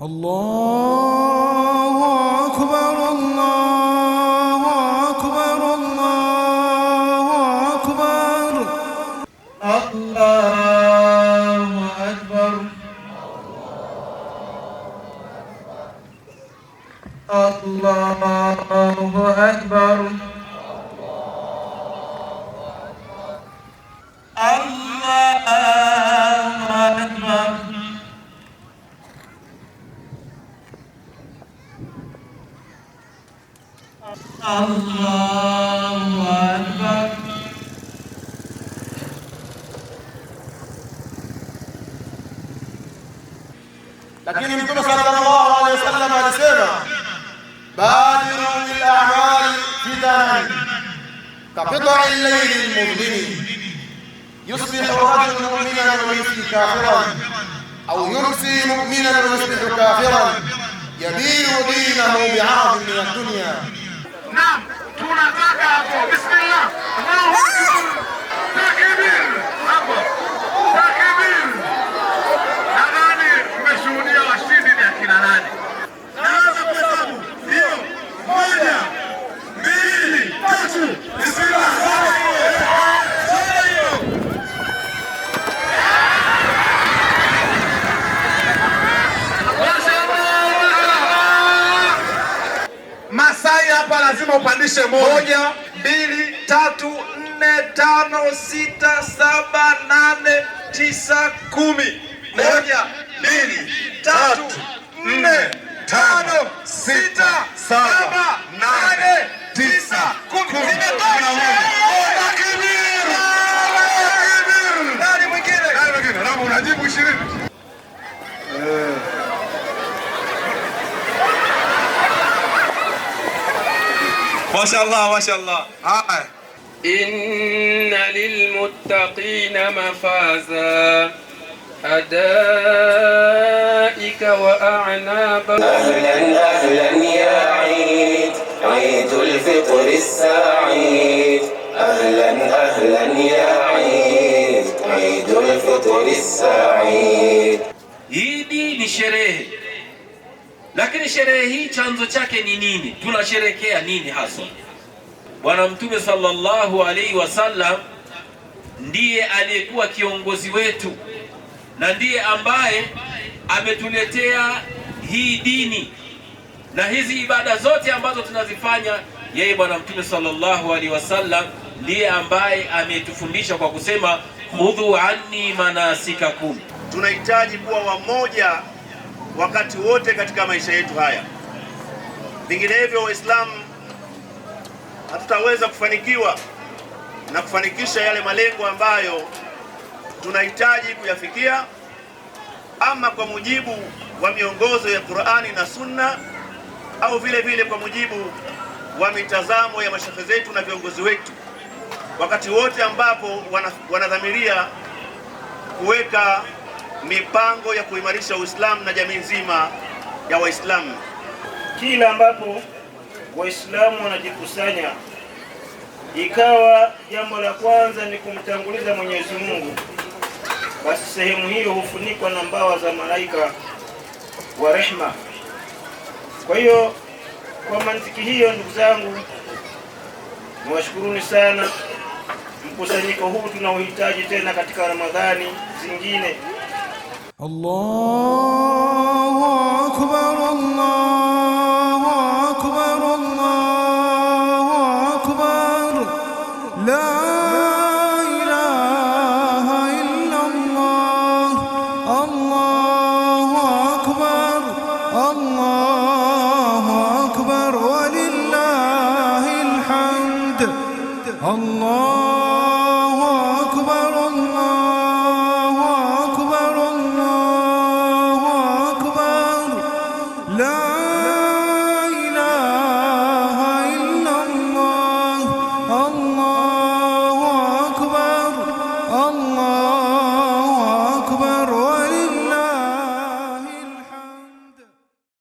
الله أكبر الله أكبر الله أكبر الله أكبر الله أكبر الله أكبر. Lakini Mtume sallallahu alaihi wasallam alisema badiru bil a'mali fitanan kaqita'i al-layli al-mudhlim yusbihu rajulun mu'minan wa yumsi kafiran aw yumsi mu'minan wa yusbihu kafiran yabi'u dinahu bi'adin min ad-dunya. Naam, tunataka hapo. Bismillah. Allahu Akbar. Takbir. Hapo. Takbir. Nadhani mmeshuhudia washindi ni akina nani? Naanza kuhesabu. Ndio. 1, 2, 3. Bismillah. Masai hapa lazima upandishe 1, 2, 3, 4, 5, 6, 7, 8, 9, 10. 1, 2, 3, 4, 5, 6, 7, 8, 9, 10. Nani mwingine? Naomba unajibu 20. ما شاء الله ما شاء الله. إن للمتقين مفازا حدائق وأعنابا. أهلا أهلا يا عيد عيد الفطر السعيد. أهلا أهلا يا عيد عيد الفطر السعيد. Idi ni sherehe, lakini sherehe hii chanzo chake ni nini? Tunasherekea nini hasa? Bwana Mtume sallallahu alaihi wasallam ndiye aliyekuwa kiongozi wetu na ndiye ambaye ametuletea hii dini na hizi ibada zote ambazo tunazifanya. Yeye Bwana Mtume sallallahu alaihi wasallam ndiye ambaye ametufundisha kwa kusema khudhu anni manasikakum. Tunahitaji kuwa wamoja wakati wote katika maisha yetu haya, vinginevyo Waislamu hatutaweza kufanikiwa na kufanikisha yale malengo ambayo tunahitaji kuyafikia, ama kwa mujibu wa miongozo ya Qur'ani na Sunna, au vile vile kwa mujibu wa mitazamo ya mashehe zetu na viongozi wetu, wakati wote ambapo wanadhamiria kuweka mipango ya kuimarisha Uislamu na jamii nzima ya Waislamu. Kila ambapo Waislamu wanajikusanya, ikawa jambo la kwanza ni kumtanguliza Mwenyezi Mungu, basi sehemu hiyo hufunikwa na mbawa za malaika wa rehma. Kwa hiyo kwa mantiki hiyo, ndugu zangu, niwashukuruni sana. Mkusanyiko huu tunauhitaji tena katika Ramadhani zingine. الله أكبر الله أكبر الله أكبر لا إله إلا الله الله أكبر الله أكبر ولله الحمد الله